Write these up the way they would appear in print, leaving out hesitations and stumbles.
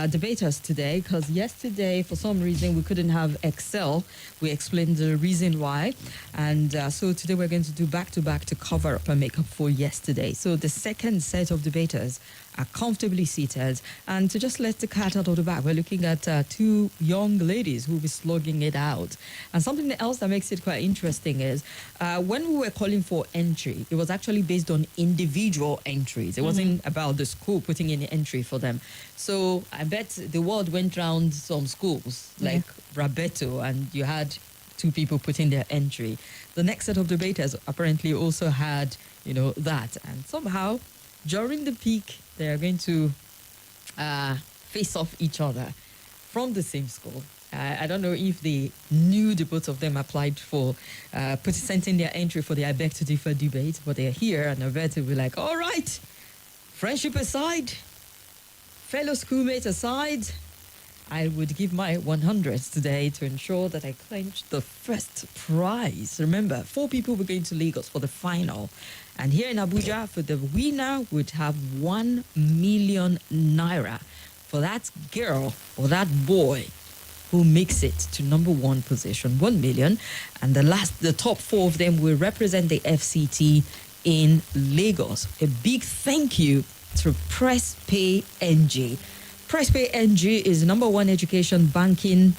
debaters today because yesterday, for some reason, we couldn't have Excel. We explained the reason why. And so today we're going to do back-to-back to cover up and make up for yesterday. So the second set of debaters are comfortably seated. And to just let the cat out of the bag, we're looking at two young ladies who will be slugging it out. And something else that makes it quite interesting is when we were calling for entry, it was actually based on individual entries. It wasn't about the school putting in the entry for them. So I bet the word went around some schools like Rebuttal, and you had two people putting their entry. The next set of debaters apparently also had, that. And somehow, during the peak, they are going to face off each other from the same school. I don't know if they knew the both of them applied for sent in their entry for the I beg to differ debate, but they're here and I bet to be like, all right, friendship aside, fellow schoolmates aside, I would give my 100 today to ensure that I clinch the first prize. Remember, 4 people were going to Lagos for the final. And here in Abuja, for the winner, would have 1 million naira for that girl or that boy who makes it to number 1 position, 1 million. And the top 4 of them will represent the FCT in Lagos. A big thank you to Press Pay NG. Press Pay NG is number 1 education banking.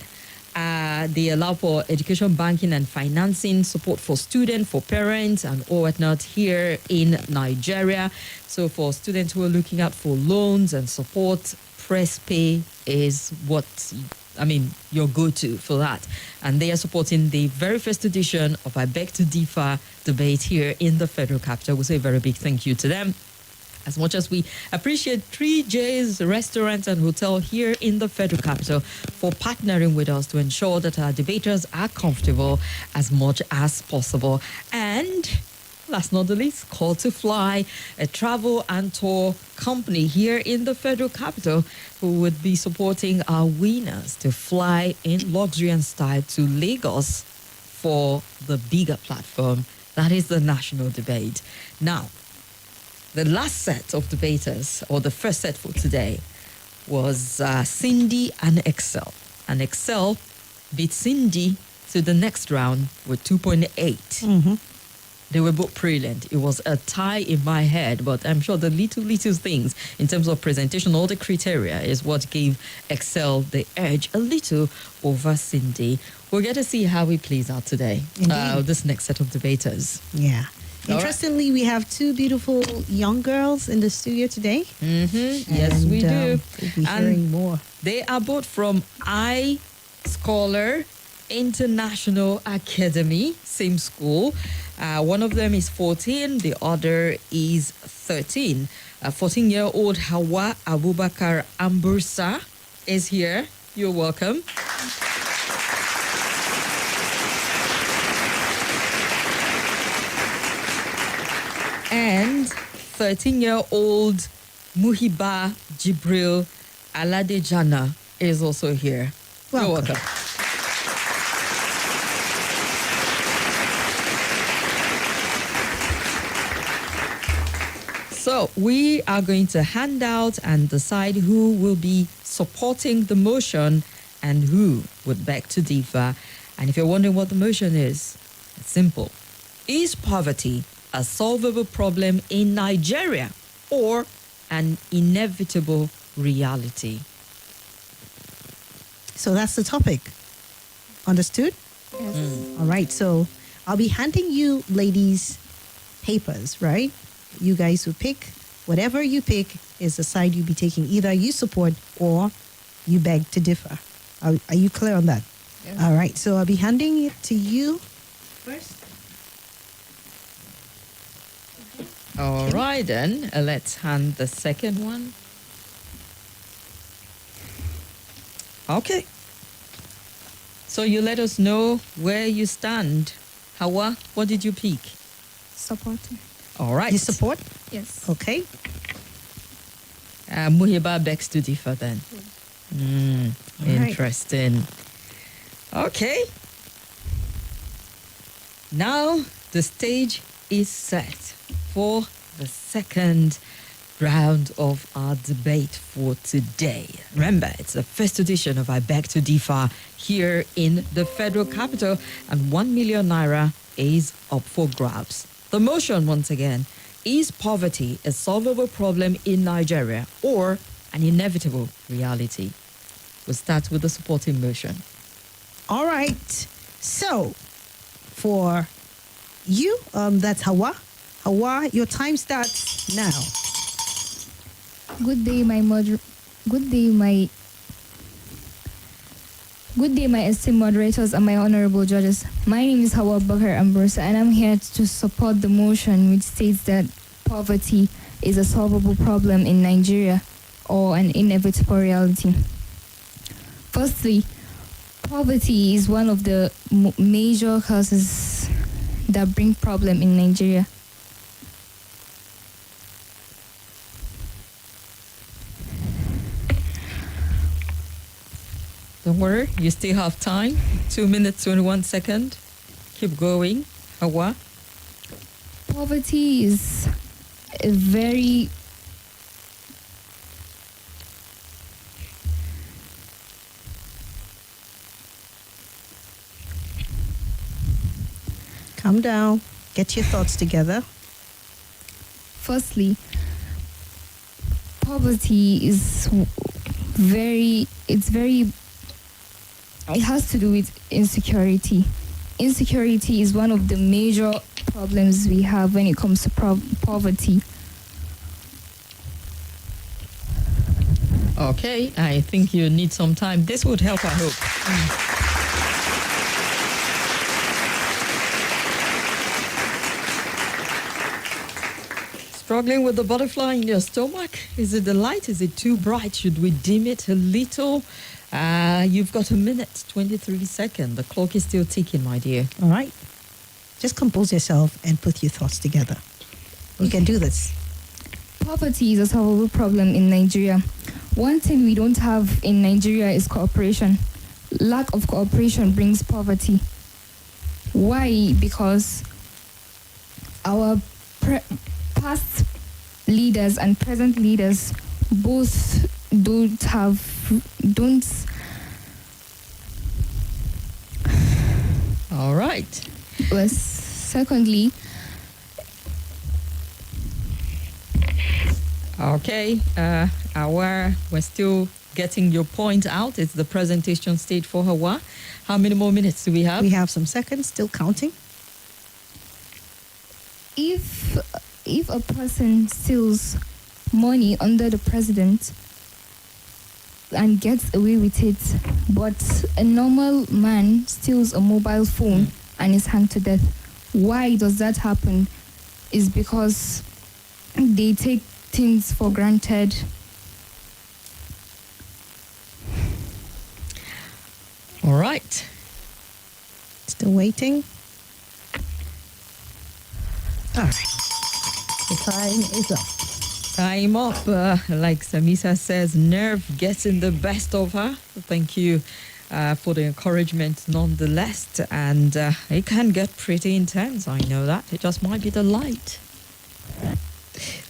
They allow for education banking and financing support for students, for parents, and all whatnot here in Nigeria. So for students who are looking out for loans and support, Press Pay is your go-to for that. And they are supporting the very first edition of I Beg to Differ debate here in the Federal Capital. We'll say a very big thank you to them. As much as we appreciate 3J's Restaurant and Hotel here in the Federal Capital for partnering with us to ensure that our debaters are comfortable as much as possible. And last not the least, Call to Fly, a travel and tour company here in the Federal Capital who would be supporting our winners to fly in luxury and style to Lagos for the bigger platform. That is the national debate. Now, the last set of debaters, or the first set for today, was Cindy and Excel. And Excel beat Cindy to the next round with 2.8. They were both brilliant. It was a tie in my head, but I'm sure the little things in terms of presentation, all the criteria is what gave Excel the edge a little over Cindy. We'll get to see how it plays out today. This next set of debaters. Yeah. Interestingly, we have 2 beautiful young girls in the studio today. Yes, we do. We'll be hearing more. They are both from iScholar International Academy, same school. One of them is 14, the other is 13. 14-year-old Hauwa Abubakar Ambursa is here. You're welcome. And 13-year-old Muhibah Jibril Aladejana is also here. You're welcome. So we are going to hand out and decide who will be supporting the motion and who would beg to differ. And if you're wondering what the motion is, it's simple. Is poverty a solvable problem in Nigeria or an inevitable reality? So that's the topic. Understood? Yes. All right. So I'll be handing you ladies papers, right? You guys will pick. Whatever you pick is the side you'll be taking. Either you support or you beg to differ. Are you clear on that? Yes. All right. So I'll be handing it to you first. All right, then. Let's hand the second one. Okay. So you let us know where you stand. Hauwa, what did you pick? Supporting. All right. You support? Yes. Okay. Muhibah begs to differ then. All right. Interesting. Okay. Now the stage is set for the second round of our debate for today. Remember, it's the first edition of I Beg to Differ here in the Federal Capital, and 1 million naira is up for grabs. The motion, once again, is poverty a solvable problem in Nigeria or an inevitable reality? We'll start with the supporting motion. All right. So, for you, that's Hauwa. Hauwa, your time starts now. Good day, my esteemed moderators and my honorable judges. My name is Hauwa Abubakar Ambursa, and I'm here to support the motion which states that poverty is a solvable problem in Nigeria or an inevitable reality. Firstly, poverty is one of the major causes that bring problem in Nigeria. Don't worry, you still have time. 2 minutes, 21 seconds. Keep going. Hauwa? Poverty is a very Calm down. Get your thoughts together. Firstly, poverty is very, it has to do with insecurity. Insecurity is one of the major problems we have when it comes to poverty. Okay, I think you need some time. This would help, I hope. Struggling with the butterfly in your stomach? Is it the light? Is it too bright? Should we dim it a little? You've got 1 minute, 23 seconds. The clock is still ticking, my dear. All right. Just compose yourself and put your thoughts together. You can do this. Poverty is a solvable problem in Nigeria. One thing we don't have in Nigeria is cooperation. Lack of cooperation brings poverty. Why? Because our past leaders and present leaders both don't. All right. Well, secondly, Okay, we're still getting your point out. It's the presentation stage for Hauwa. How many more minutes do we have? We have some seconds, still counting. if a person steals money under the president and gets away with it, but a normal man steals a mobile phone and is hanged to death, why does that happen? Is because they take things for granted. All right. Still waiting. All right. The time is up. Time up. Like Samisa says, nerve getting the best of her. Thank you for the encouragement nonetheless. And it can get pretty intense. I know that. It just might be the light.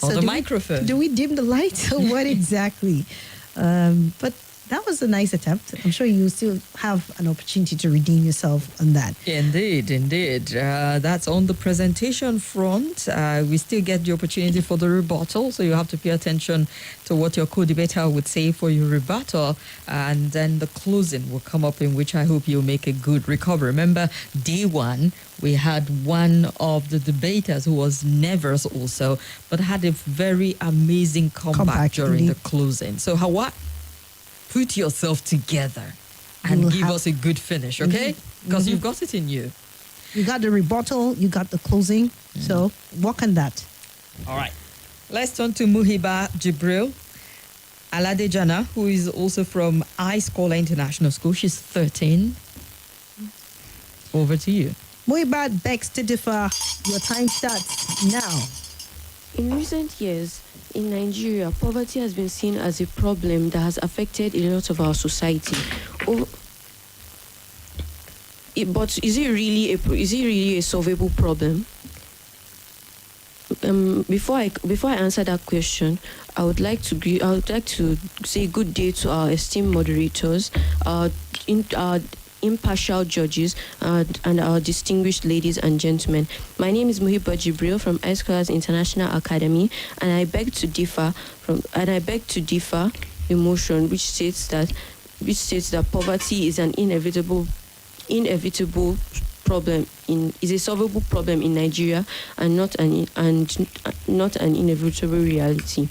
Or the microphone. Do we dim the lights or what exactly? But that was a nice attempt. I'm sure you still have an opportunity to redeem yourself on that. Indeed, indeed. That's on the presentation front. We still get the opportunity for the rebuttal, so you have to pay attention to what your co-debater would say for your rebuttal, and then the closing will come up, in which I hope you'll make a good recovery. Remember, day one, we had one of the debaters who was nervous also, but had a very amazing comeback during indeed. the closing. So, Hauwa, put yourself together and give us a good finish, okay? Because you've got it in you. You got the rebuttal, you got the closing. So work on that. All right. Let's turn to Muhibah Jibril Aladejana, who is also from I Scholar International School. She's 13. Over to you. Muhibah begs to differ. Your time starts now. In recent years, in Nigeria, poverty has been seen as a problem that has affected a lot of our society. But is it really a solvable problem? before I answer that question, I would like to say good day to our esteemed moderators, our impartial judges, and our distinguished ladies and gentlemen. My name is Muhibah Jibril from I Scholars International Academy, and I beg to differ the motion which states that poverty is an inevitable problem is a solvable problem in Nigeria and not an inevitable reality.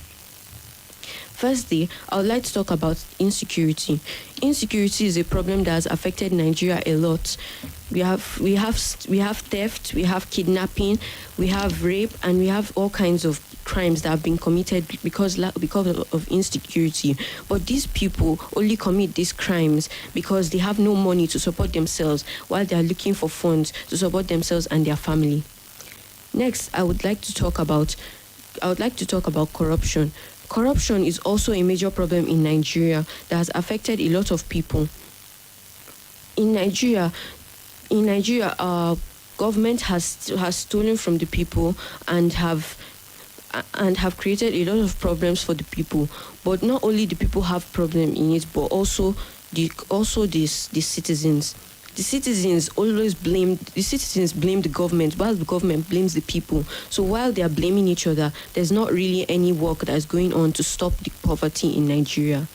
Firstly, I would like to talk about insecurity. Insecurity is a problem that has affected Nigeria a lot. We have theft, we have kidnapping, we have rape, and we have all kinds of crimes that have been committed because of insecurity. But these people only commit these crimes because they have no money to support themselves while they are looking for funds to support themselves and their family. Next, I would like to talk about corruption. Corruption is also a major problem in Nigeria that has affected a lot of people. In Nigeria, our government has stolen from the people and have created a lot of problems for the people. But not only the people have problem in it, but also the citizens. The citizens blame the government, while the government blames the people. So while they are blaming each other, there's not really any work that is going on to stop the poverty in Nigeria.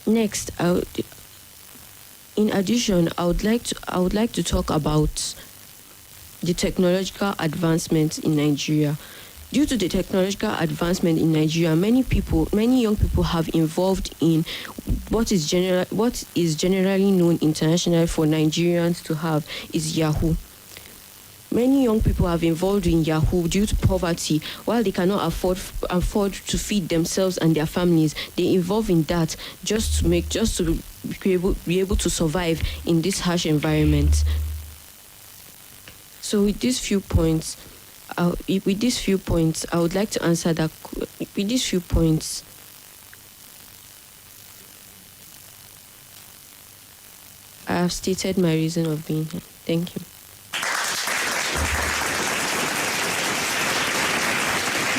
Next, in addition, I would like to talk about the technological advancements in Nigeria. Due to the technological advancement in Nigeria, many young people have involved in what is generally known internationally for Nigerians to have is Yahoo. Many young people have involved in Yahoo due to poverty. While they cannot afford to feed themselves and their families, they involve in that just to be able to survive in this harsh environment. So with these few points, I would like to answer that. With these few points, I have stated my reason of being here. Thank you.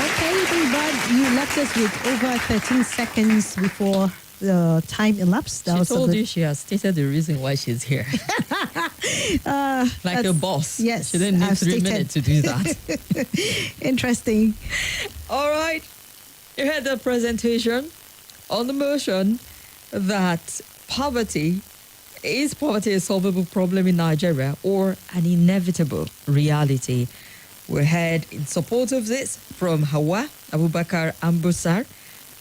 Okay, but you left us with over 13 seconds before the time elapsed. She told you she has stated the reason why she's here. Like a boss. Yes. She didn't need 3 minutes to do that. Interesting. All right. You heard the presentation on the motion that poverty a solvable problem in Nigeria or an inevitable reality? We heard in support of this from Hauwa, Abubakar, Ambursa,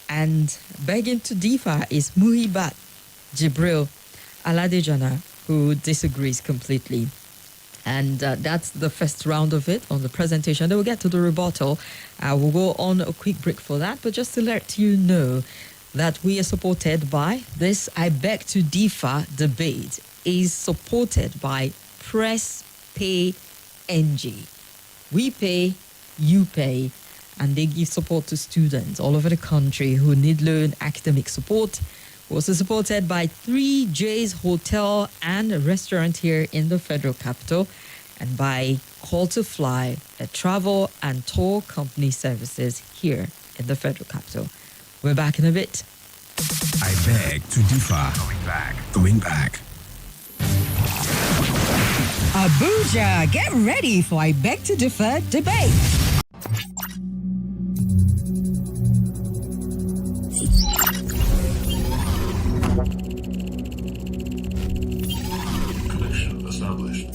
and begging to differ is Muhibah Jibril Aladejana, who disagrees completely. And that's the first round of it on the presentation. Then we'll get to the rebuttal. We'll go on a quick break for that. But just to let you know that we are supported by this I Beg to Differ debate is supported by Press Pay NG. We pay, you pay, and they give support to students all over the country who need loan academic support. We're also supported by 3J's Hotel and Restaurant here in the Federal Capital, and by Call to Fly, a travel and tour company services here in the Federal Capital. We're back in a bit. I Beg to Differ. Going back. Abuja, get ready for I Beg to Differ debate. Connection established.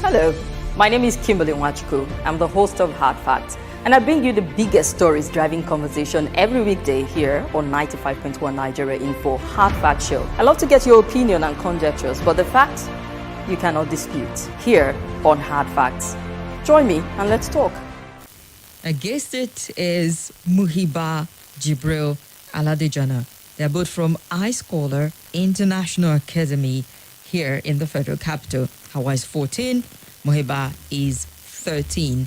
Hello, my name is Kimberly Nwachukwu. I'm the host of Hard Facts. And I bring you the biggest stories driving conversation every weekday here on 95.1 Nigeria Info Hard Fact Show. I love to get your opinion and conjectures, but the facts you cannot dispute here on Hard Facts. Join me and let's talk. Against it is Muhibah Jibril Aladejana. They're both from iScholar International Academy here in the federal capital. Hauwa is 14, Muhibah is 13.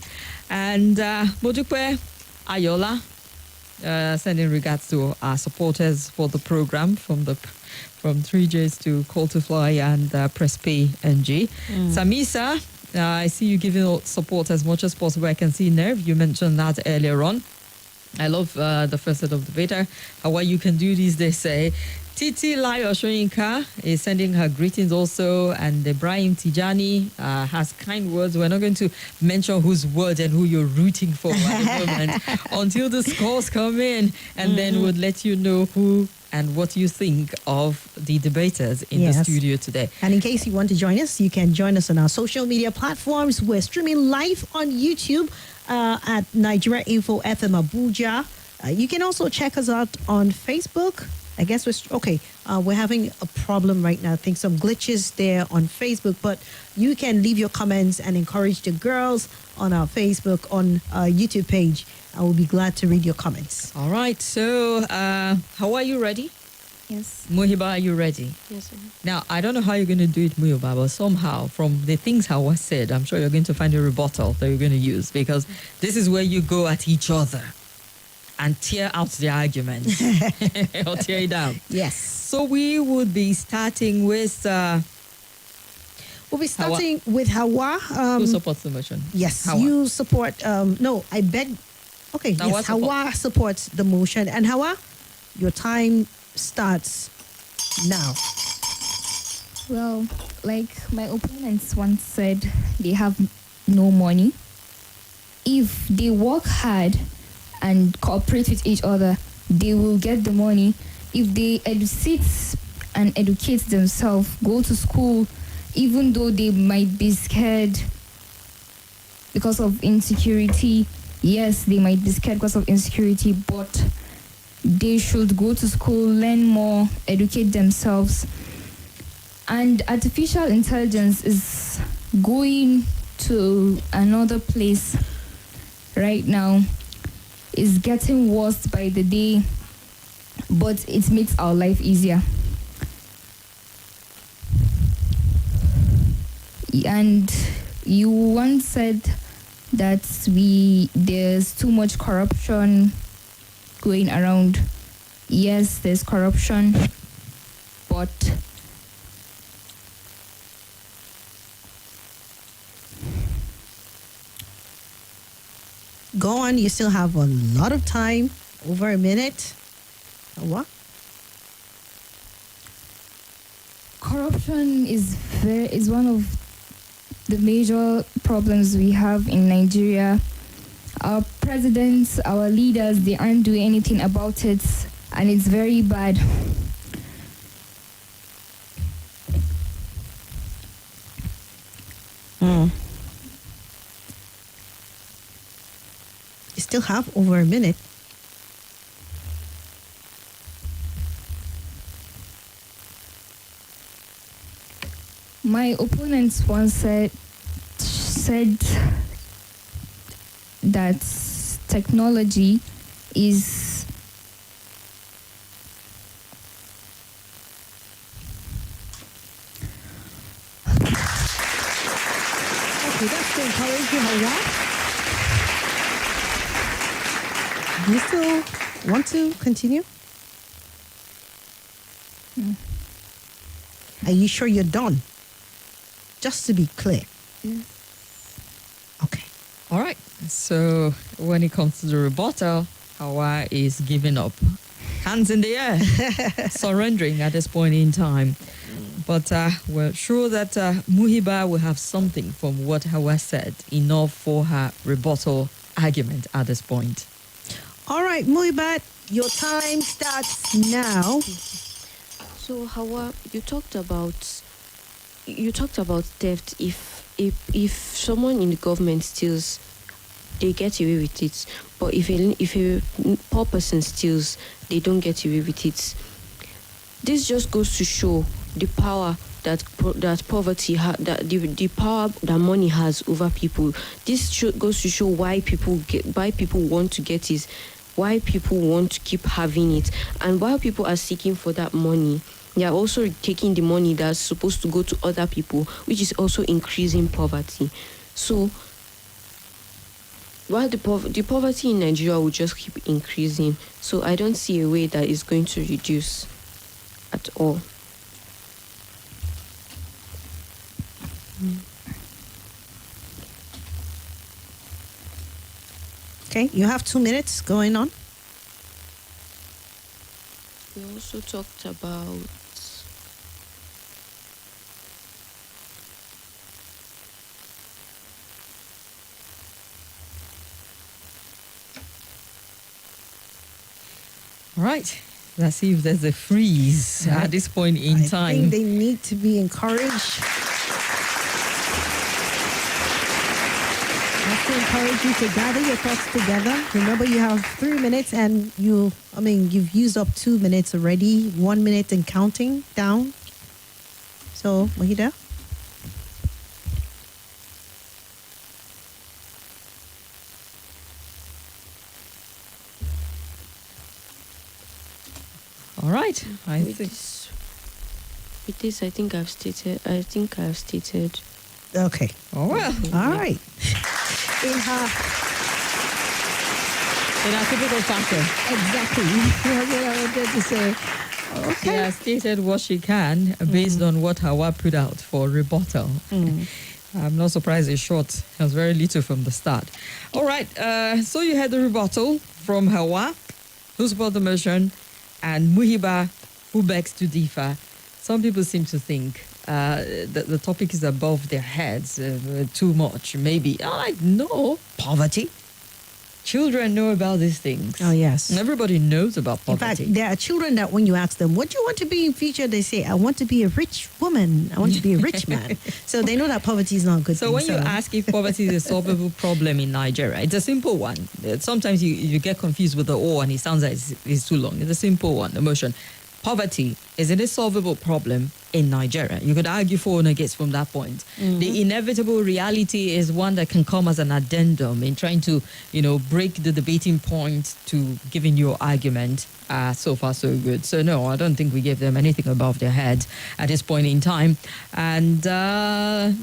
And Modupe Ayola, sending regards to our supporters for the program from 3Js to Call to Fly and Press Pay NG. Samisa, I see you giving support as much as possible. I can see Nerve, you mentioned that earlier on. I love the first set of debater. How you can do this, they say. Titi Layo Shoyinka is sending her greetings also, and Ibrahim Tijani has kind words. We're not going to mention whose words and who you're rooting for at the moment until the scores come in, and then we'll let you know who and what you think of the debaters in the studio today. And in case you want to join us, you can join us on our social media platforms. We're streaming live on YouTube at Nigeria Info FM Abuja. You can also check us out on Facebook. I guess we're having a problem right now. I think some glitches there on Facebook, but you can leave your comments and encourage the girls on our Facebook, on our YouTube page. I will be glad to read your comments. All right. So, how are you ready? Yes. Muhibah, are you ready? Yes, sir. Now, I don't know how you're going to do it, Muhibah, but somehow from the things Hauwa said, I'm sure you're going to find a rebuttal that you're going to use, because this is where you go at each other and tear out the argument or tear it down. Yes. So we would be starting with... we'll be starting with Hauwa. Who supports the motion? Yes, Hauwa. you support... no, I beg... Okay, Hauwa yes, Hauwa supports the motion. And Hauwa, your time starts now. Well, like my opponents once said, they have no money. If they work hard and cooperate with each other, they will get the money. If they sit and educate themselves, go to school, even though they might be scared because of insecurity. Yes, they might be scared because of insecurity, but they should go to school, learn more, educate themselves. And artificial intelligence is going to another place right now. It's getting worse by the day, but it makes our life easier. And you once said that there's too much corruption going around. Yes, there's corruption, but Go on, you still have a lot of time, over a minute. What? corruption is one of the major problems we have in Nigeria. Our presidents, our leaders, they aren't doing anything about it, and it's very bad. You still have over a minute. My opponents once said that technology is Okay, that's to encourage you, Hauwa. Do you still want to continue? Are you sure you're done? Just to be clear. Okay. All right. So when it comes to the rebuttal, Hauwa is giving up. Hands in the air. Surrendering at this point in time. But we're sure that Muhibah will have something from what Hauwa said, enough for her rebuttal argument at this point. All right, Muhibah, your time starts now. So Hauwa, you talked about theft. If someone in the government steals they get away with it. But if a poor person steals, they don't get away with it. This just goes to show the power that poverty the power that money has over people. This goes to show why people want to get it, why people want to keep having it, and while people are seeking for that money, they are also taking the money that's supposed to go to other people, which is also increasing poverty. So while the poverty in Nigeria will just keep increasing, so I don't see a way that is going to reduce at all. Okay, you have 2 minutes going on. We also talked about All right. Let's see if there's a freeze at this point in time. I think they need to be encouraged. I have to encourage you to gather your thoughts together. Remember, you have 3 minutes, and you've used up 2 minutes already. 1 minute and counting down. So, Muhibah? All right. with this, I think I've stated. Okay. Oh, well. All right. In our typical fashion. Exactly. That's what I wanted to say. She has stated what she can based on what Hauwa put out for rebuttal. I'm not surprised it's short. It was very little from the start. All right. So you had the rebuttal from Hauwa, who supported the motion, and Muhibah, who begs to differ. Some people seem to think that the topic is above their heads too much. Maybe. No. Poverty. Children know about these things. Oh, yes. Everybody knows about poverty. In fact, there are children that when you ask them, what do you want to be in future? They say, I want to be a rich woman. I want to be a rich man. So they know that poverty is not a good thing. So when you ask if poverty is a solvable problem in Nigeria, it's a simple one. Sometimes you get confused with the O and it sounds like it's too long. It's a simple one, the motion. Poverty is it a solvable problem in Nigeria? You could argue for and against from that point. The inevitable reality is one that can come as an addendum in trying to, break the debating point to giving your argument. So far, so good. So no, I don't think we gave them anything above their head at this point in time. And Elijah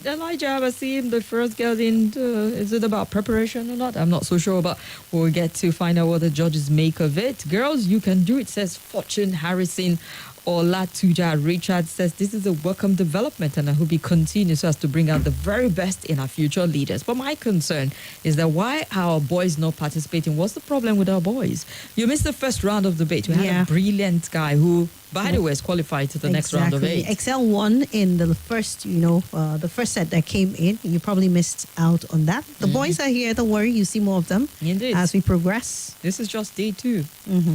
Abasim, the first girl in, is it about preparation or not? I'm not so sure, but we'll get to find out what the judges make of it. Girls, you can do it, says Fortune Harrison. Olatuja Richard says this is a welcome development, and I hope it continues so as to bring out the very best in our future leaders. But my concern is that why are our boys not participating? What's the problem with our boys? You missed the first round of debate. We had a brilliant guy who, by the way, is qualified to the next round of 8. Excel won in the first, the first set that came in. You probably missed out on that. The boys are here. Don't worry. You see more of them as we progress. This is just day 2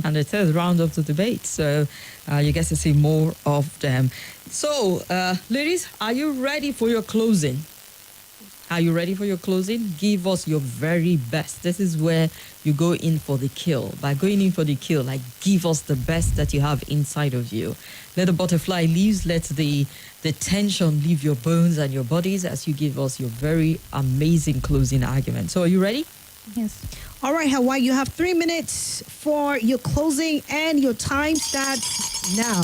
and the third round of the debate. So you get to see more of them. So, ladies, are you ready for your closing? Are you ready for your closing? Give us your very best. This is where you go in for the kill. By going in for the kill, give us the best that you have inside of you. Let the butterfly leaves. Let the tension leave your bones and your bodies as you give us your very amazing closing argument. So are you ready? Yes. All right, Hauwa, you have 3 minutes for your closing and your time starts now.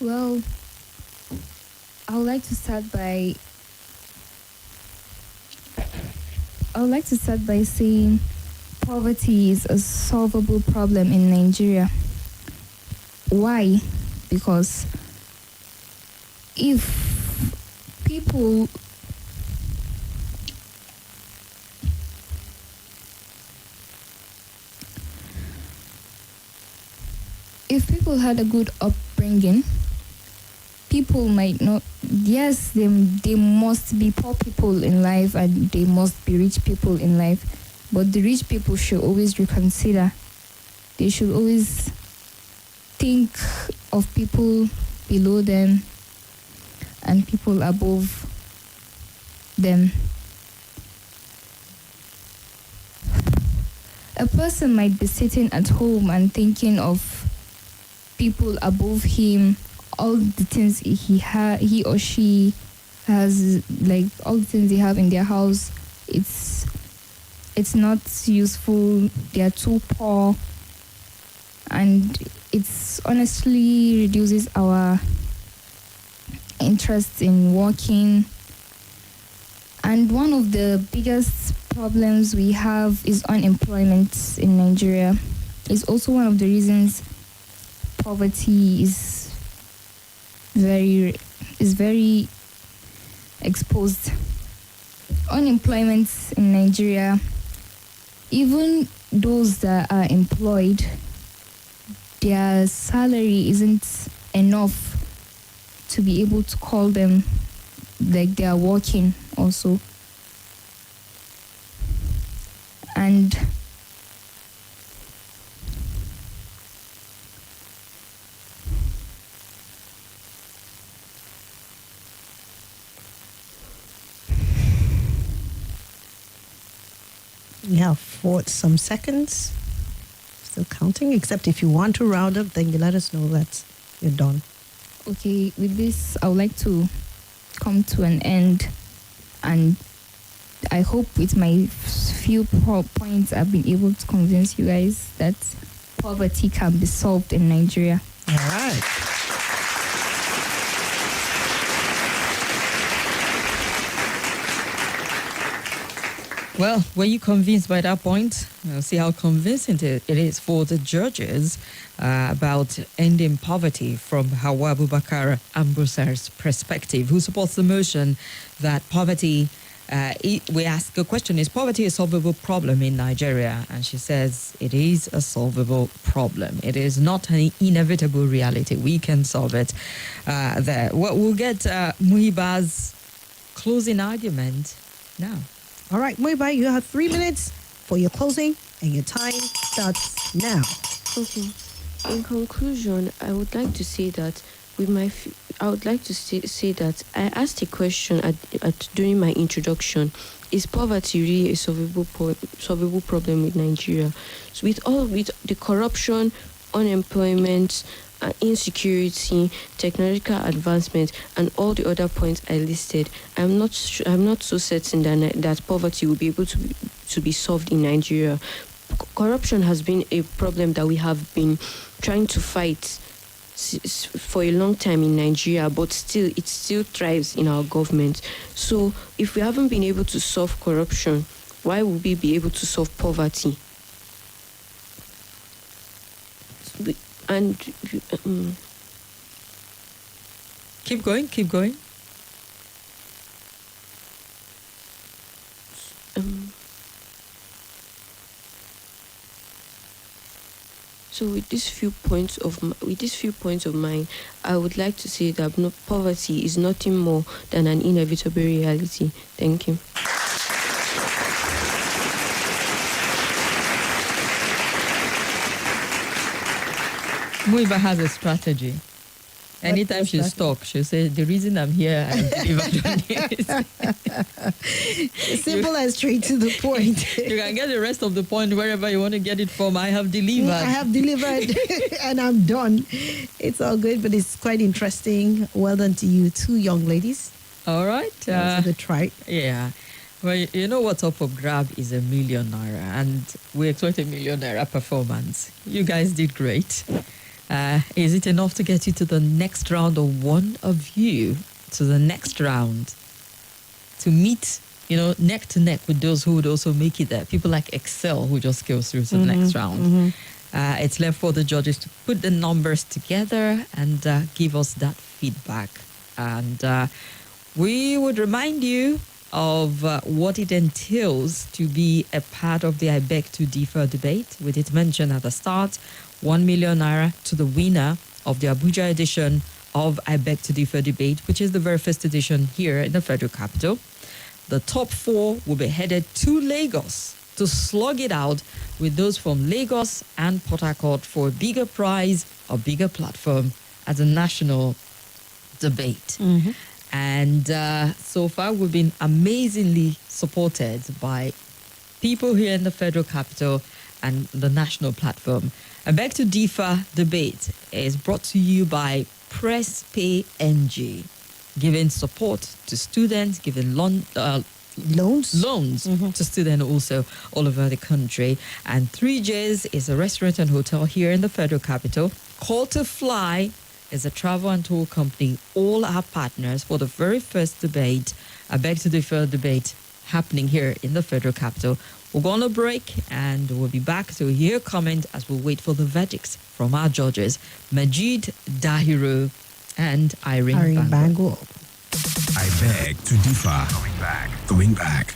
Well, I would like to start by saying poverty is a solvable problem in Nigeria. Why? Because if people had a good upbringing, people might not. Yes, they must be poor people in life and they must be rich people in life, but the rich people should always reconsider. They should always think of people below them and people above them. a person might be sitting at home and thinking of people above him, all the things he or she has, like all the things they have in their house. It's not useful. They are too poor, and it's honestly reduces our interest in working. And one of the biggest problems we have is unemployment in Nigeria. It's also one of the reasons poverty is very exposed. Unemployment in Nigeria, even those that are employed, their salary isn't enough to be able to call them like they are working also. And We have some seconds. Still counting, except if you want to round up, then you let us know that you're done. okay, with this, I would like to come to an end, and I hope with my few points I've been able to convince you guys that poverty can be solved in Nigeria. All right. Well, were you convinced by that point? See how convincing it is for the judges about ending poverty from Hauwa Abubakar Ambursa's perspective, who supports the motion that poverty, we ask the question, is poverty a solvable problem in Nigeria? And she says it is a solvable problem. It is not an inevitable reality. We can solve it there. Well, we'll get Muhibah's closing argument now. All right, Muhibah, you have 3 minutes for your closing, and your time starts now. Okay. In conclusion, I would like to say that say that I asked a question during my introduction: is poverty really a solvable problem with Nigeria? So with the corruption, unemployment, insecurity, technological advancement, and all the other points I listed, I'm not so certain that poverty will be able to be solved in Nigeria. Corruption has been a problem that we have been trying to fight for a long time in Nigeria, but it still thrives in our government. So if we haven't been able to solve corruption, why would we be able to solve poverty? And Keep going. So with these few points of mine, I would like to say that poverty is nothing more than an inevitable reality. Thank you. Muhibah has a strategy. Anytime she's stuck, she'll say, the reason I'm here, I delivered on this. Simple and straight to the point. You can get the rest of the point wherever you want to get it from. I have delivered. I have delivered and I'm done. It's all good, but it's quite interesting. Well done to you, 2 young ladies. All right. The try. Yeah. Well, you know what's up for grab is ₦1 million, and we expect ₦1 million performance. You guys did great. Is it enough to get you to the next round, or one of you to the next round to meet, neck to neck with those who would also make it there? People like Excel who just goes through to the next round. It's left for the judges to put the numbers together and give us that feedback. And we would remind you of what it entails to be a part of the I Beg to Differ debate. We did mention at the start, ₦1 million to the winner of the Abuja edition of I Beg to Differ debate, which is the very first edition here in the Federal Capital. The top 4 will be headed to Lagos to slug it out with those from Lagos and Port Harcourt for a bigger prize or bigger platform at a national debate. And so far, we've been amazingly supported by people here in the Federal Capital and the national platform. I beg to differ debate is brought to you by Press Pay NG, giving support to students, giving loans to students also all over the country. And 3J's is a restaurant and hotel here in the Federal Capital. Call to Fly is a travel and tour company. All our partners for the very first debate, I beg to differ debate, happening here in the Federal Capital. We're going to break and we'll be back to hear comment as we wait for the verdicts from our judges, Majid Dahiru and Irene Bangul. I beg to differ. Going back.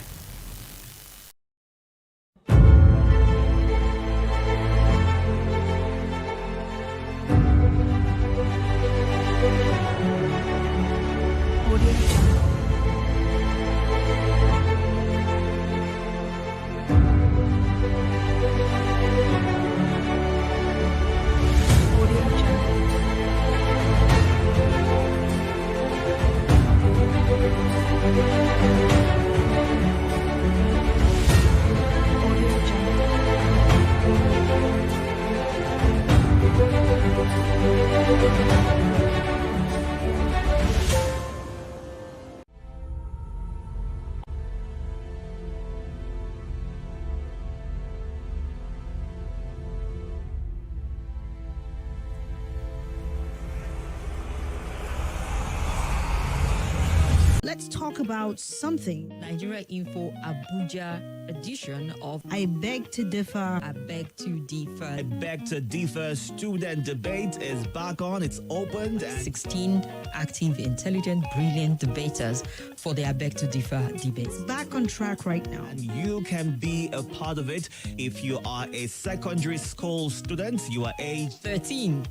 Let's talk about something. Nigeria Info Abuja edition of I beg to differ. I beg to differ. I beg to differ. Student debate is back on. It's opened. And 16 active, intelligent, brilliant debaters for the I beg to differ debates. Back on track right now. And you can be a part of it if you are a secondary school student. You are aged 13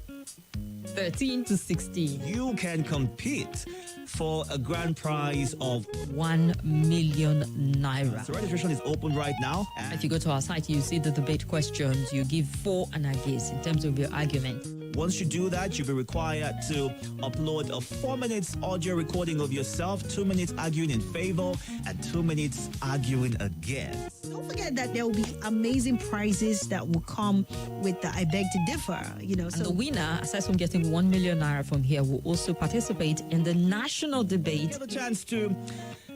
to 16. You can compete for a grand prize of 1 million naira. So registration is open right now. If you go to our site, you see the debate questions. You give 4 and against in terms of your argument. Once you do that, you'll be required to upload a 4 minutes audio recording of yourself, 2 minutes arguing in favor, and 2 minutes arguing against. Don't forget that there will be amazing prizes that will come with the I beg to differ. And the winner, aside from getting 1 million naira from here, will also participate in the national debate. You have a chance to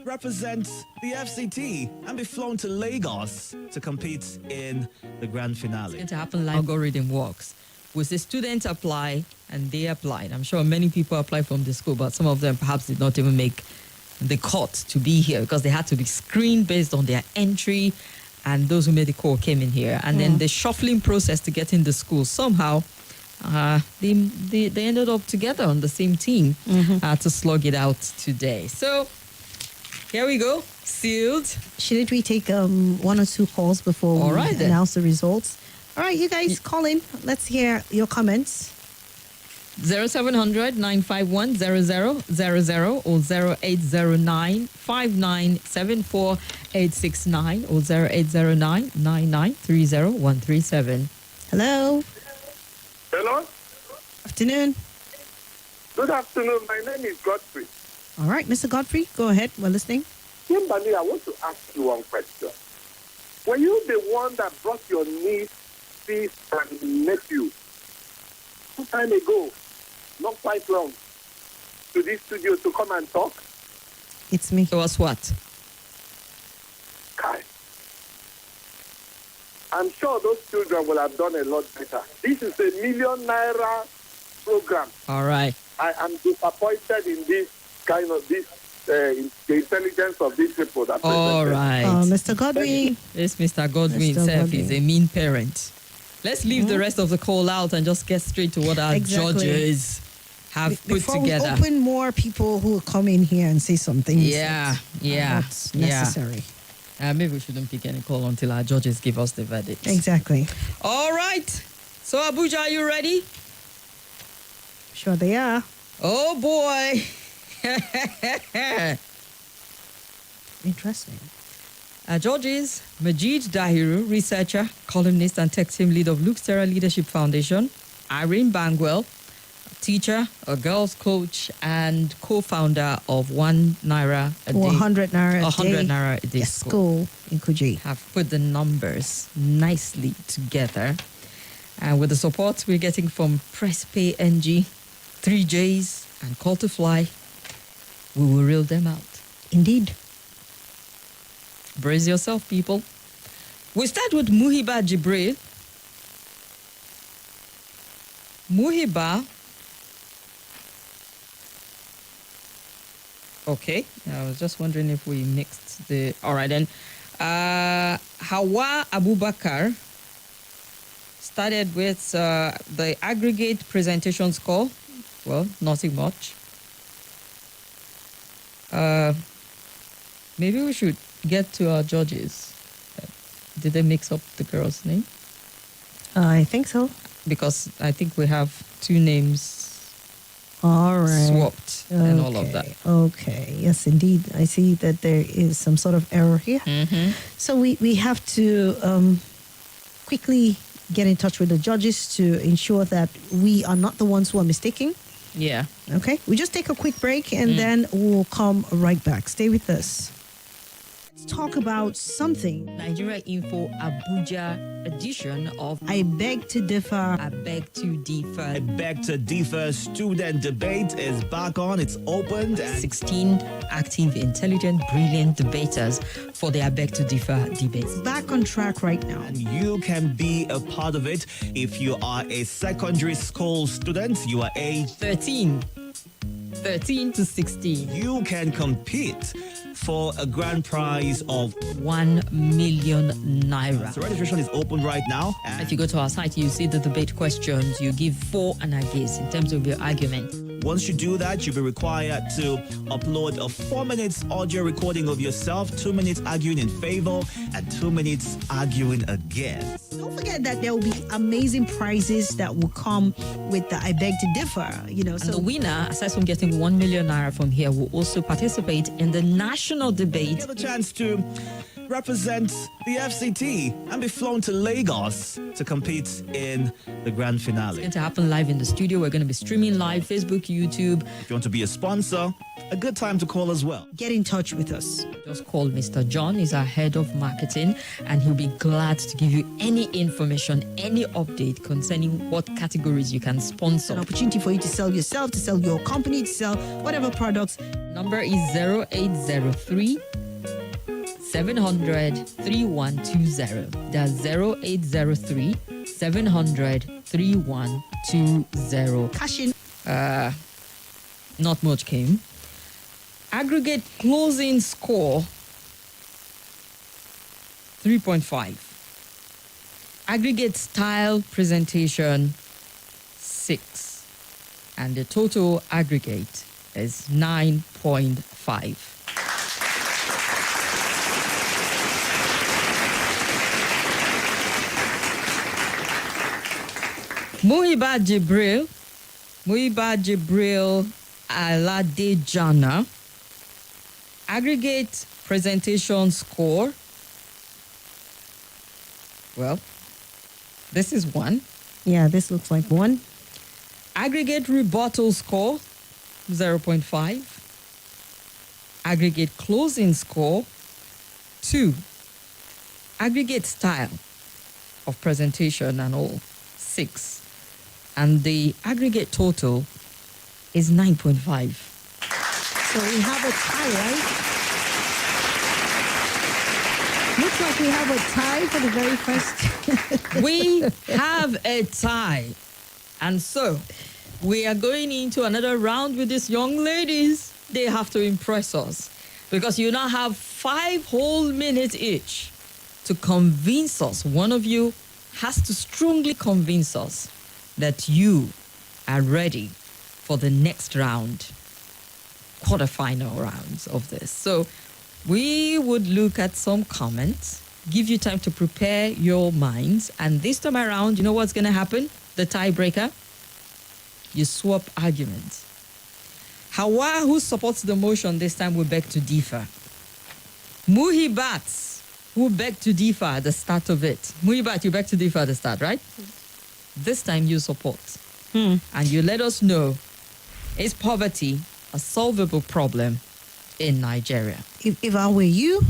represent the FCT and be flown to Lagos to compete in the grand finale. It's going to happen like algorithm works. With the students apply and they applied. I'm sure many people applied from the school, but some of them perhaps did not even make the cut to be here because they had to be screened based on their entry, and those who made the call came in here. And then the shuffling process to get in the school, somehow they ended up together on the same team to slug it out today. So here we go, sealed. Shouldn't we take 1 or 2 calls before we announce the results? All right, you guys call in. Let's hear your comments. 0700 951 0000 or 0809 5974 869 or 0809 9930 137. Hello. Hello. Afternoon. Good afternoon. My name is Godfrey. All right, Mr. Godfrey, go ahead. We're listening. Kimberly, I want to ask you one question. Were you the one that brought your niece, and nephew some time ago, not quite long, to this studio to come and talk? It's me. It was what? Kai. I'm sure those children will have done a lot better. This is a 1 million naira program. All right. I am disappointed in this kind of the intelligence of these people. That all right. Mr. Godwin. Yes, Mr. Godwin himself is a mean parent. Let's leave the rest of the call out and just get straight to what our judges have put together. Before we open more people who will come in here and say some things. That's necessary. Maybe we shouldn't pick any call until our judges give us the verdict. Exactly. All right. So, Abuja, are you ready? Sure they are. Oh, boy. Interesting. Our judges, Majid Dahiru, researcher, columnist, and tech team lead of Luke Terra Leadership Foundation, Irene Bangwell, teacher, a girls coach, and co-founder of 1 Naira a day. 100 Naira a 100 day. Naira a day School in Kuji. have put the numbers nicely together. And with the support we're getting from PressPay NG, 3Js, and Call to Fly, we will reel them out. Indeed. Brace yourself, people. We start with Muhibah Jibril. Muhibah. Okay, I was just wondering if we mixed the... All right, then. Hauwa Abubakar started with the aggregate presentation score. Well, nothing much. Maybe we should get to our judges. Did they mix up the girl's name? I think so. Because I think we have two names All right. swapped and all of that. Okay. Yes, indeed. I see that there is some sort of error here. Mm-hmm. So we have to quickly get in touch with the judges to ensure that we are not the ones who are mistaking. Yeah. Okay. We just take a quick break and then we'll come right back. Stay with us. Let's talk about something. Nigeria Info Abuja edition of I beg to differ. I Beg to Differ. I beg to differ. Student debate is back on. It's opened. And 16 active, intelligent, brilliant debaters for the I Beg to Differ debates. Back on track right now. And you can be a part of it if you are a secondary school student. You are age 13 to 16. You can compete for a grand prize of 1 million naira. So registration is open right now. If you go to our site, you see the debate questions. You give 4 and against in terms of your argument. Once you do that, you'll be required to upload a 4 minutes audio recording of yourself, 2 minutes arguing in favor, and 2 minutes arguing against. Don't forget that there will be amazing prizes that will come with the I beg to differ. You know, And so the winner, aside from getting 1 million naira from here, will also participate in the national debate. You have a chance to represent the FCT and be flown to Lagos to compete in the grand finale. It's going to happen live in the studio. We're going to be streaming live, Facebook, YouTube. If you want to be a sponsor, a good time to call as well. get in touch with us. Just call Mr. John. He's our head of marketing, and he'll be glad to give you any information, any update concerning what categories you can An sponsor. opportunity for you to sell yourself, to sell your company, to sell whatever products. Number is 0803 700 3120. That's 0803 700 3120. Cash in. Not much came. Aggregate closing score 3.5. Aggregate style presentation 6. And the total aggregate is 9.5. Muhibah Jibril Aladejana. Aggregate presentation score. Well, this is 1. Yeah, this looks like 1. Aggregate rebuttal score 0.5. Aggregate closing score 2. Aggregate style of presentation and all 6. And the aggregate total is 9.5. So we have a tie, right? Looks like we have a tie for the very first. We have a tie. And so we are going into another round with these young ladies. They have to impress us because you now have 5 whole minutes each to convince us. One of you has to strongly convince us that you are ready for the next round, quarterfinal rounds of this. So we would look at some comments, give you time to prepare your minds, and this time around, you know what's going to happen? The tiebreaker, you swap arguments. Hauwa, who supports the motion this time, will beg to differ. Muhibah, who beg to differ at the start of it. Muhibah, you beg to differ at the start, right? This time you support. and you let us know, is poverty a solvable problem in Nigeria? If I were you,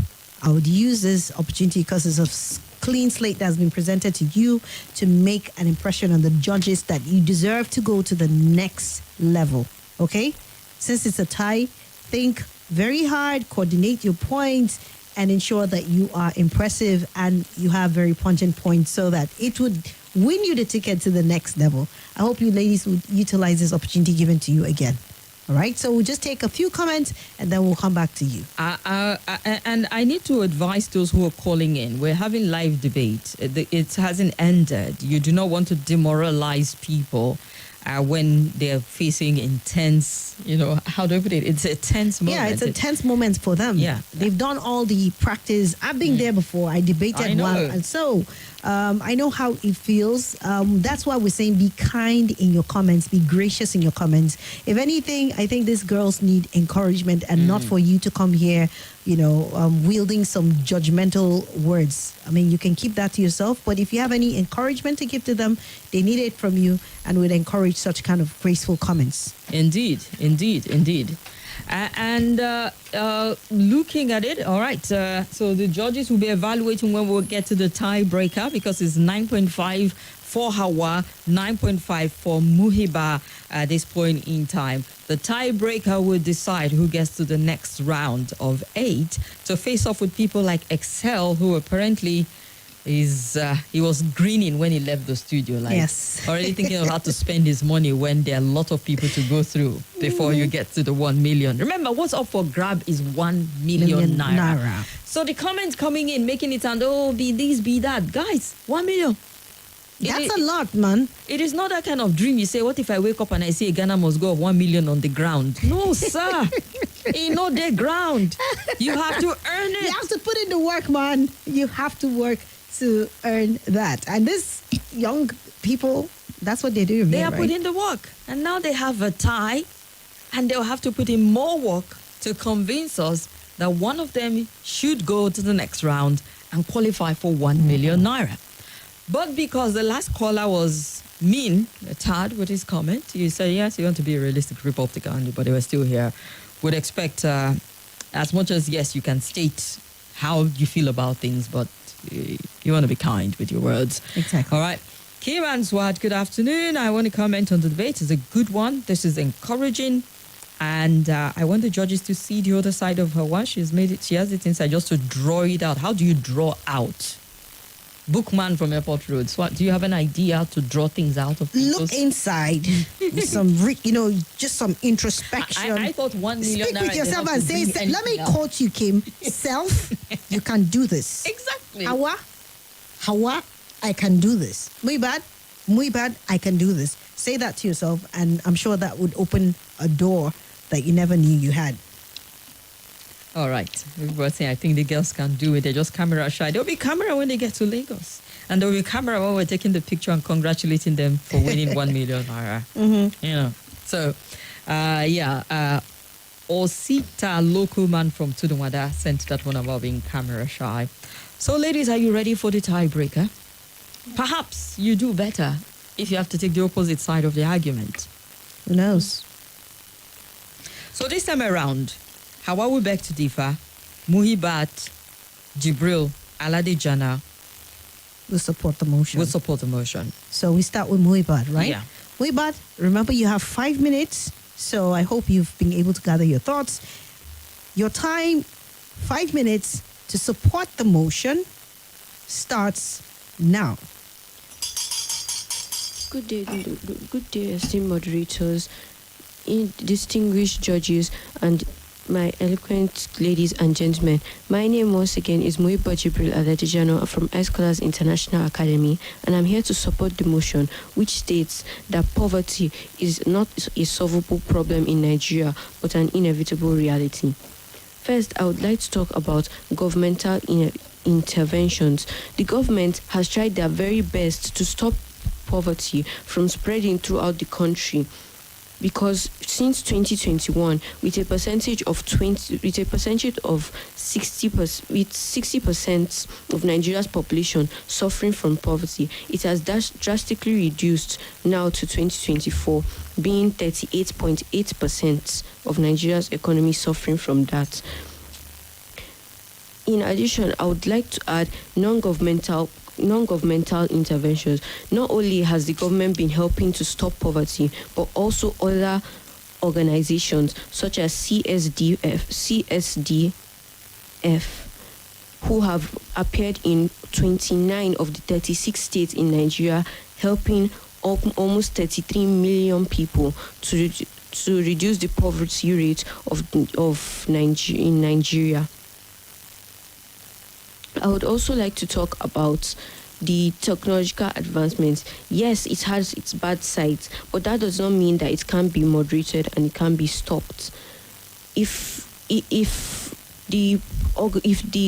I would use this opportunity because it's a clean slate that's been presented to you to make an impression on the judges that you deserve to go to the next level. Okay? Since it's a tie, think very hard, coordinate your points, and ensure that you are impressive and you have very pungent points so that it would win you the ticket to the next level. I hope you ladies would utilize this opportunity given to you again. All right, so we'll just take a few comments and then we'll come back to you. And I need to advise those who are calling in. We're having live debate. It hasn't ended. You do not want to demoralize people when they're facing intense, how do I put it? It's a tense moment. Yeah, it's a tense moment for them. Yeah. They've done all the practice. I've been there before. I debated one. And so I know how it feels. That's why we're saying be kind in your comments, be gracious in your comments. If anything, I think these girls need encouragement and not for you to come here, wielding some judgmental words. I mean, you can keep that to yourself, but if you have any encouragement to give to them, they need it from you and would encourage such kind of graceful comments. Indeed. And looking at it, all right, so the judges will be evaluating when we'll get to the tiebreaker because it's 9.5 for Hauwa, 9.5 for Muhibah at this point in time. The tiebreaker will decide who gets to the next round of 8 to face off with people like Excel, who apparently he was grinning when he left the studio, already thinking of how to spend his money when there are a lot of people to go through before you get to the 1 million. Remember, what's up for grab is 1 million naira. So the comments coming in, making it sound, be this, be that. Guys, 1 million. That's a lot, man. It is not that kind of dream. You say, what if I wake up and I see a Ghana must go of 1 million on the ground? No, sir. Ain't no dead ground. You have to earn it. You have to put in the work, man. You have to work to earn that. And these young people, that's what they're doing. They are putting the work. And now they have a tie, and they'll have to put in more work to convince us that one of them should go to the next round and qualify for 1 million naira. But because the last caller was mean, a tad with his comment, you said, yes, you want to be a realistic rip off the Gandhi, but they were still here. Would expect, as much as, yes, you can state how you feel about things, but you want to be kind with your words. Exactly. All right. Kiran Swad, good afternoon. I want to comment on the debate. It's a good one. This is encouraging. And I want the judges to see the other side of her one. She has it inside just to draw it out. How do you draw out? Bookman from Airport Road. So do you have an idea to draw things out of people? Look inside. Some, just some introspection. I thought 1 million. Speak with yourself and say, let me quote you, Kim. Self, you can do this. Exactly. Hauwa, I can do this. Muhibah, I can do this. Say that to yourself, and I'm sure that would open a door that you never knew you had. All right. We were saying, I think the girls can do it. They're just camera shy. There'll be camera when they get to Lagos. And there'll be camera when we're taking the picture and congratulating them for winning 1 million naira. So, Osita, local man from Tudunwada, sent that one about being camera shy. So, ladies, are you ready for the tiebreaker? Perhaps you do better if you have to take the opposite side of the argument. Who knows? So, this time around, Hauwa will beg to differ. Muhibah Jibril Aladejana will support the motion. So we start with Muhibah, right? Yeah. Muhibah, remember you have 5 minutes. So I hope you've been able to gather your thoughts. Your time, 5 minutes to support the motion, starts now. Good day, esteemed moderators, distinguished judges, and my eloquent ladies and gentlemen. My name once again is Muhibah Jibril Aladejana from Scholars International Academy, and I'm here to support the motion which states that poverty is not a solvable problem in Nigeria but an inevitable reality. First, I would like to talk about governmental interventions. The government has tried their very best to stop poverty from spreading throughout the country. because since 2021, with a percentage of 60% of Nigeria's population suffering from poverty, it has drastically reduced now to 2024, being 38.8% of Nigeria's economy suffering from that. In addition, I would like to add non-governmental interventions. Not only has the government been helping to stop poverty, but also other organizations such as CSDF, who have appeared in 29 of the 36 states in Nigeria, helping almost 33 million people to reduce the poverty rate in Nigeria. I would also like to talk about the technological advancements. Yes, it has its bad sides, but that does not mean that it can't be moderated and it can be stopped. If the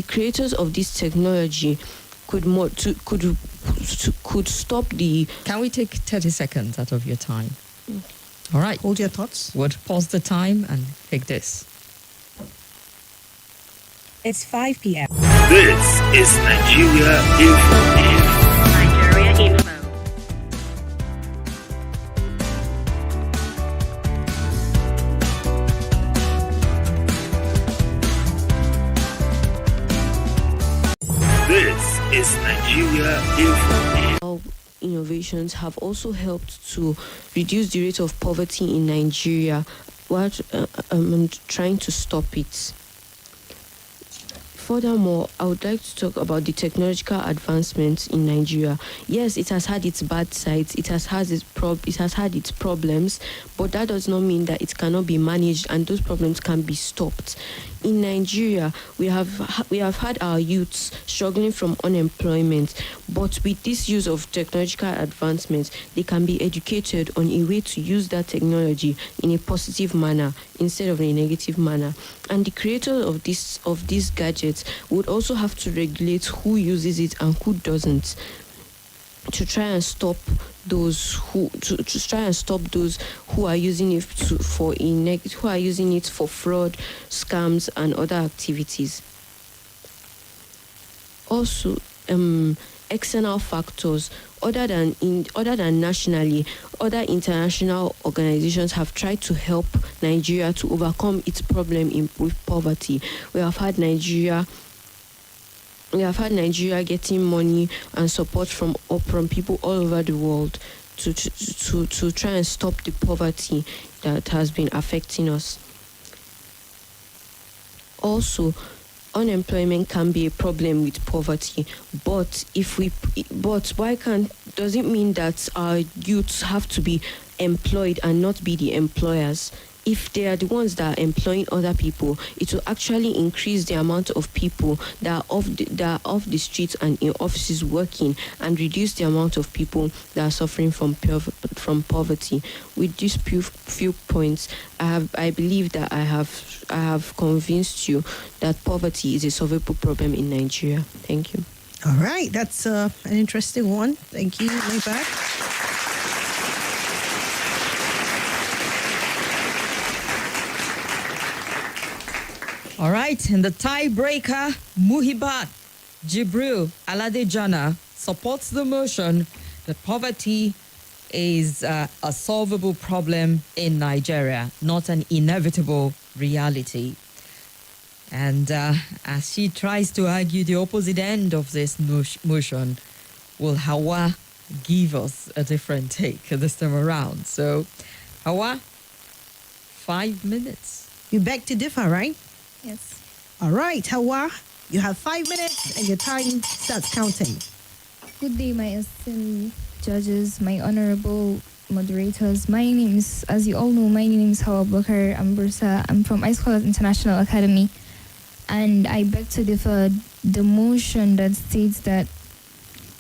creators of this technology could stop the. Can we take 30 seconds out of your time? All right. Hold your thoughts. Would pause the time and take this. It's 5 p.m. This is Nigeria Info. Nigeria Info. This is Nigeria Info. Innovations have also helped to reduce the rate of poverty in Nigeria, while trying to stop it. Furthermore, I would like to talk about the technological advancements in Nigeria. Yes, it has had its bad sides, it has had its problems, but that does not mean that it cannot be managed and those problems can be stopped. In Nigeria, we have had our youths struggling from unemployment, but with this use of technological advancements, they can be educated on a way to use that technology in a positive manner instead of in a negative manner. And the creators of these gadgets would also have to regulate who uses it and who doesn't, to try and stop those who are using it for fraud, scams, and other activities. Also, external factors other than nationally, other international organizations have tried to help Nigeria to overcome its problem with poverty. We have had Nigeria getting money and support from people all over the world to try and stop the poverty that has been affecting us. Also, unemployment can be a problem with poverty, but does it mean that our youths have to be employed and not be the employers? If they are the ones that are employing other people, it will actually increase the amount of people that are off the streets and in offices working, and reduce the amount of people that are suffering from poverty. With these few points, I believe that I have convinced you that poverty is a solvable problem in Nigeria. Thank you. All right, that's an interesting one. Thank you, Muhibah. All right, in the tiebreaker, Muhibah Jibril Aladejana supports the motion that poverty is a solvable problem in Nigeria, not an inevitable reality. And as she tries to argue the opposite end of this motion, will Hauwa give us a different take this time around? So, Hauwa, 5 minutes. You beg to differ, right? Yes. All right, Hauwa, you have 5 minutes and your time starts counting. Good day, my esteemed judges, my honorable moderators. My name is, as you all know, my name is Abubakar Ambursa. I'm from Ice Scholars International Academy, and I beg to differ the motion that states that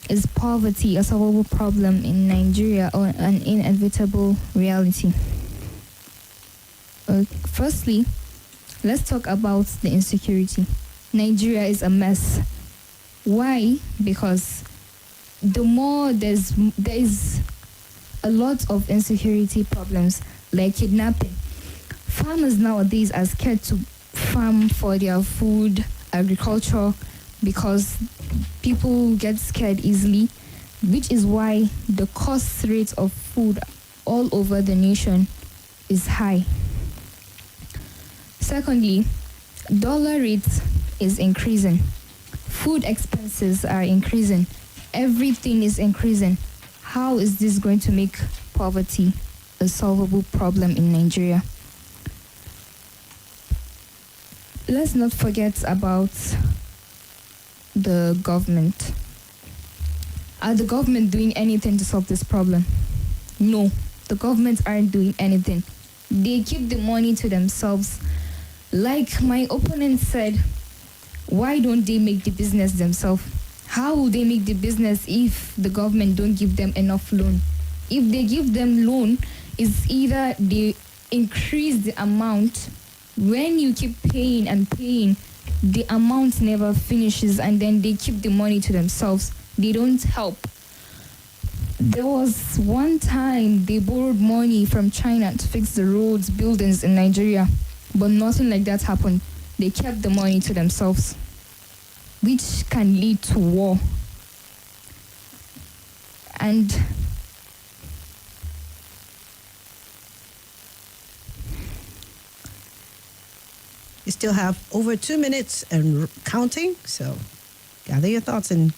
is poverty a solvable problem in Nigeria or an inevitable reality. Firstly, let's talk about the insecurity. Nigeria is a mess. Why? Because the more there is a lot of insecurity problems, like kidnapping. Farmers nowadays are scared to farm for their food, agriculture, because people get scared easily, which is why the cost rate of food all over the nation is high. Secondly, dollar rate is increasing. Food expenses are increasing. Everything is increasing. How is this going to make poverty a solvable problem in Nigeria? Let's not forget about the government. Are the government doing anything to solve this problem? No, the government aren't doing anything. They keep the money to themselves. Like my opponent said, why don't they make the business themselves? How will they make the business if the government don't give them enough loan? If they give them loan, it's either they increase the amount. When you keep paying and paying, the amount never finishes, and then they keep the money to themselves. They don't help. There was one time they borrowed money from China to fix the roads, buildings in Nigeria, but nothing like that happened. They kept the money to themselves, which can lead to war. And You still have over 2 minutes and counting, so gather your thoughts and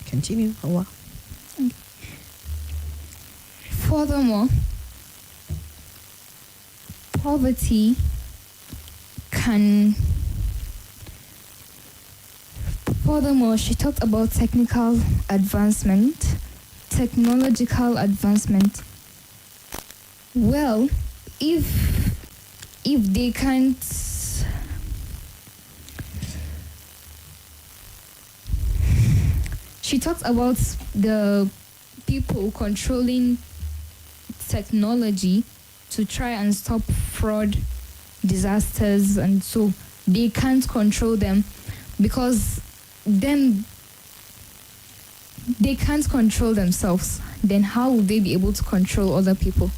continue, Hauwa. furthermore, poverty can... Furthermore, she talked about technological advancement. Well, if they can't... She talked about the people controlling technology to try and stop fraud, disasters, and so they can't control them because then they can't control themselves. Then how will they be able to control other people?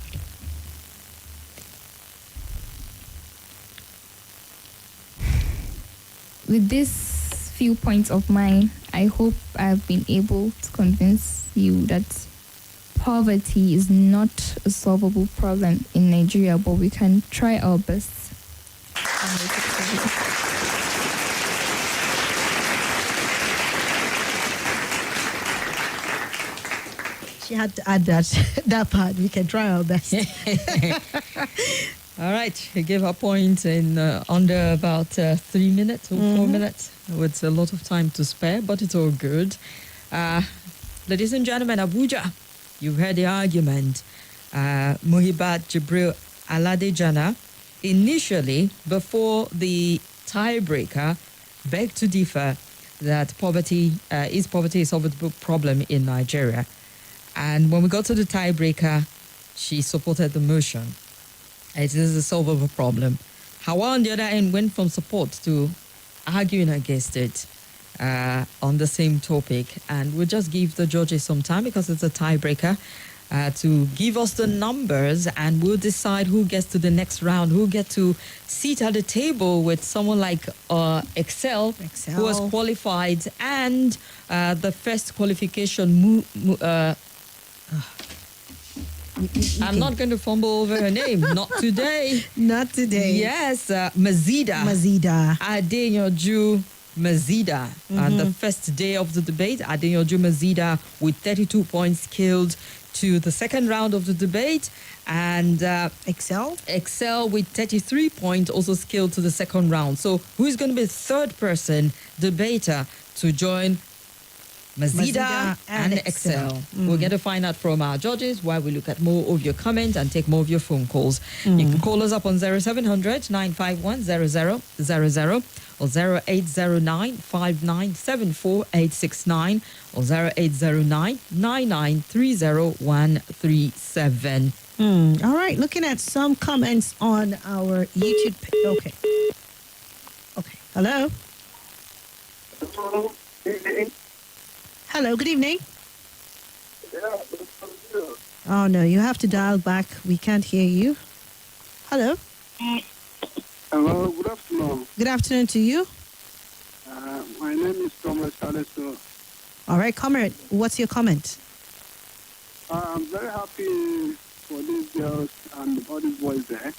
With these few points of mine, I hope I've been able to convince you that poverty is not a solvable problem in Nigeria, but we can try our best and make it solvable. She had to add that part. We can try our best. All right, she gave her point in under about 3 minutes or 4 minutes, with a lot of time to spare, but it's all good. Ladies and gentlemen, Abuja, you heard the argument. Muhibah Jibril Aladejana, initially, before the tiebreaker, begged to differ that poverty is a solvable problem in Nigeria. And when we got to the tiebreaker, she supported the motion. It is a solvable problem. Hauwa, on the other end, went from support to arguing against it on the same topic. And we'll just give the judges some time, because it's a tiebreaker, to give us the numbers, and we'll decide who gets to the next round, who get to sit at the table with someone like Excel, who has qualified, and the first qualification, I'm not going to fumble over her name. Not today. Not today. Yes, Mazida Adenyoju Mazida. And the first day of the debate, Adenyoju Mazida with 32 points scaled to the second round of the debate. And Excel with 33 points also scaled to the second round. So who is going to be the third person debater to join Mazida and Excel? We're going to find out from our judges while we look at more of your comments and take more of your phone calls. You can call us up on 0700 951 0000 or 0809 5974 869 or 0809 9930137. All right, looking at some comments on our YouTube page. Okay. Hello. Hello, good evening. Oh, no, you have to dial back. We can't hear you. Hello. Hello, good afternoon. Good afternoon to you. My name is Thomas Salisu. All right, comrade, what's your comment? I'm very happy for these girls and all these boys there.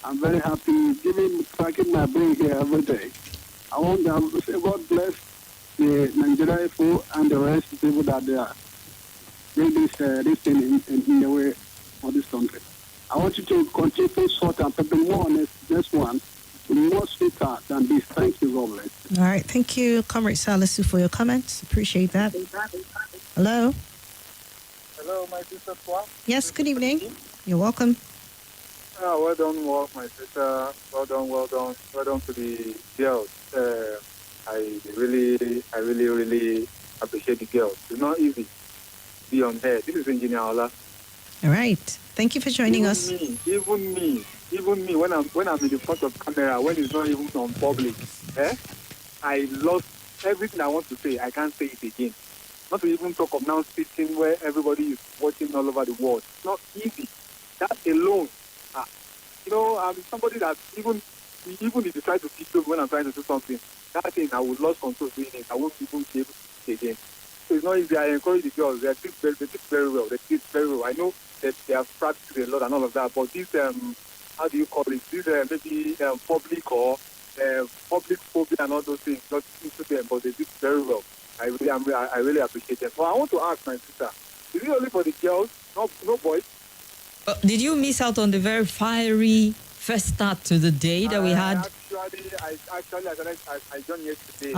I'm very happy cracking my brain here every day. I want them to say God bless the Nigerian people and the rest of the people that they are bring this thing in the way for this country. I want you to continue to sort and pepper more on this one, more sweeter than this. Thank you, God bless. All right, thank you, Comrade Salisu, for your comments. Appreciate that. Hello. Hello, my sister Swa. Yes, good evening. You're welcome. Well done, my sister. Well done to the girls. I really appreciate the girls. It's not easy to be on air. This is Engineer Ola. All right. Thank you for joining us. Even me, when I'm in the front of camera, when it's not even on public, I lost everything I want to say. I can't say it again. Not to even talk of now sitting where everybody is watching all over the world. It's not easy. That alone, I'm somebody that even if you try to teach me when I'm trying to do something, that thing I would lose control doing it. I won't even be able to speak again. So it's not easy. I encourage the girls. They teach very well. They teach very well. I know that they have practiced a lot and all of that, but this how do you call it? This maybe public or public phobia and all those things not into them, but they did very well. I really appreciate them. But I want to ask my sister: is it only for the girls, no boys? Did you miss out on the very fiery first start to the day that we had? I joined yesterday.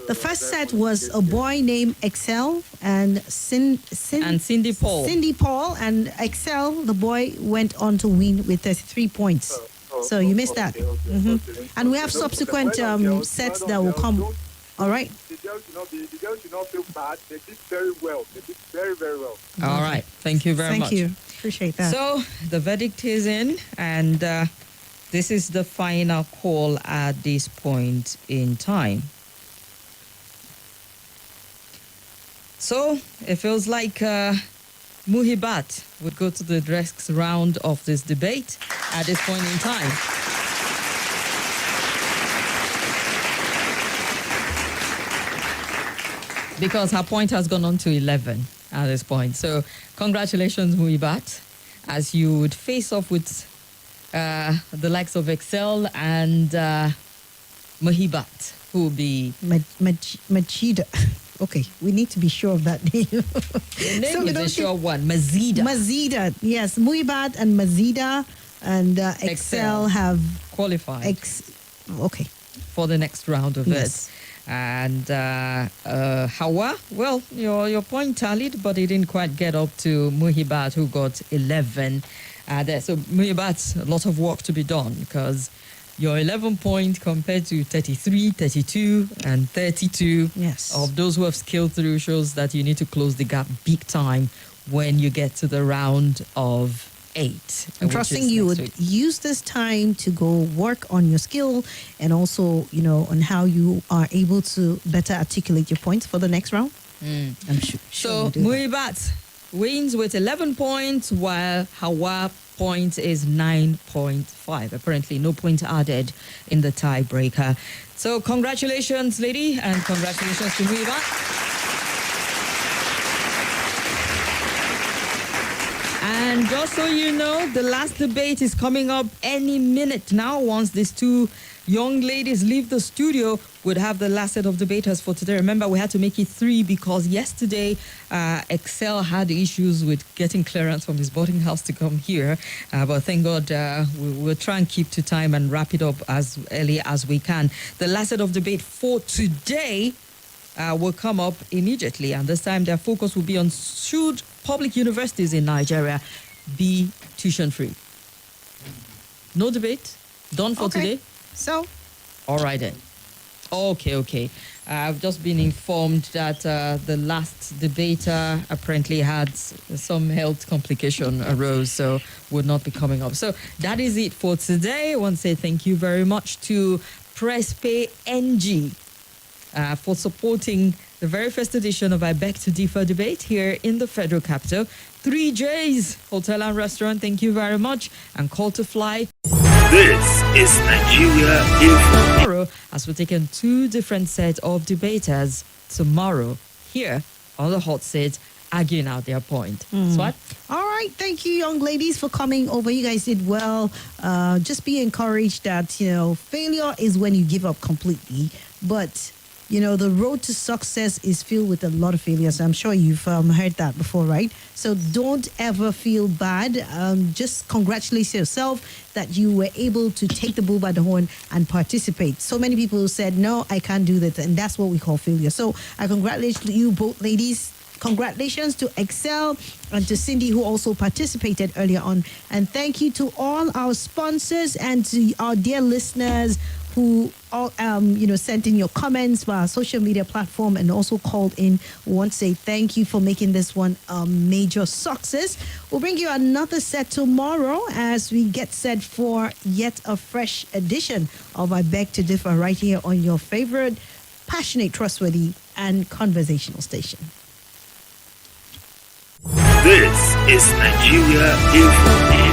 The first set was a boy named Excel and Cindy Paul. Cindy Paul and Excel, the boy, went on to win with 33 points. So you missed that. And we have subsequent sets that will come. All right. The girls should not feel bad. They did very well. They did very, very well. All right. Thank you very much. Thank you. Appreciate that. So the verdict is in, and this is the final call at this point in time. So it feels like Muhibah would go to the next round of this debate at this point in time. Because her point has gone on to 11 at this point. So congratulations, Muhibah, as you would face off with the likes of Excel and Muhibah, who will be... Majida. Okay, we need to be sure of that name. The name is a sure one, Mazida. Mazida, yes. Muhibah and Mazida and Excel have... qualified. Okay. For the next round of it. And Hauwa, well, your point tallied, but it didn't quite get up to Muhibah, who got 11. So Muhibah, a lot of work to be done, because your 11 point compared to 33, 32, and 32 of those who have scaled through shows that you need to close the gap big time when you get to the round of 8. I'm trusting you would use this time to go work on your skill and also, on how you are able to better articulate your points for the next round. I'm sure. So Muhibah wins with 11 points, while Hauwa point is 9.5. Apparently, no point added in the tiebreaker. So congratulations, lady, and congratulations to Muhibah. And just so you know, the last debate is coming up any minute now. Once these two young ladies leave the studio, we'll have the last set of debaters for today. Remember, we had to make it 3 because yesterday Excel had issues with getting clearance from his boarding house to come here. But thank God we'll try and keep to time and wrap it up as early as we can. The last set of debate for today will come up immediately. And this time their focus will be on should public universities in Nigeria be tuition free. No debate? Done for today? So? All right then. Okay. I've just been informed that the last debater apparently had some health complication arose, so would not be coming up. So that is it for today. I want to say thank you very much to PressPay NG for supporting the very first edition of I Beg to Differ debate here in the Federal Capital. 3J's Hotel and Restaurant, thank you very much. And Call to Fly This is Nigeria Info. tomorrow, as we're taking two different sets of debaters tomorrow here on the hot seat, arguing out their point. Swat? All right, thank you, young ladies, for coming over. You guys did well. Just be encouraged that, failure is when you give up completely. But, the road to success is filled with a lot of failures. I'm sure you've heard that before, right? So don't ever feel bad. Just congratulate yourself that you were able to take the bull by the horn and participate. So many people said, no, I can't do that. And that's what we call failure. So I congratulate you both, ladies. Congratulations to Excel and to Cindy, who also participated earlier on. And thank you to all our sponsors and to our dear listeners who all sent in your comments via our social media platform and also called in. We want to say thank you for making this one a major success. We'll bring you another set tomorrow as we get set for yet a fresh edition of I Beg to Differ right here on your favorite, passionate, trustworthy, and conversational station. This is Nigeria Info.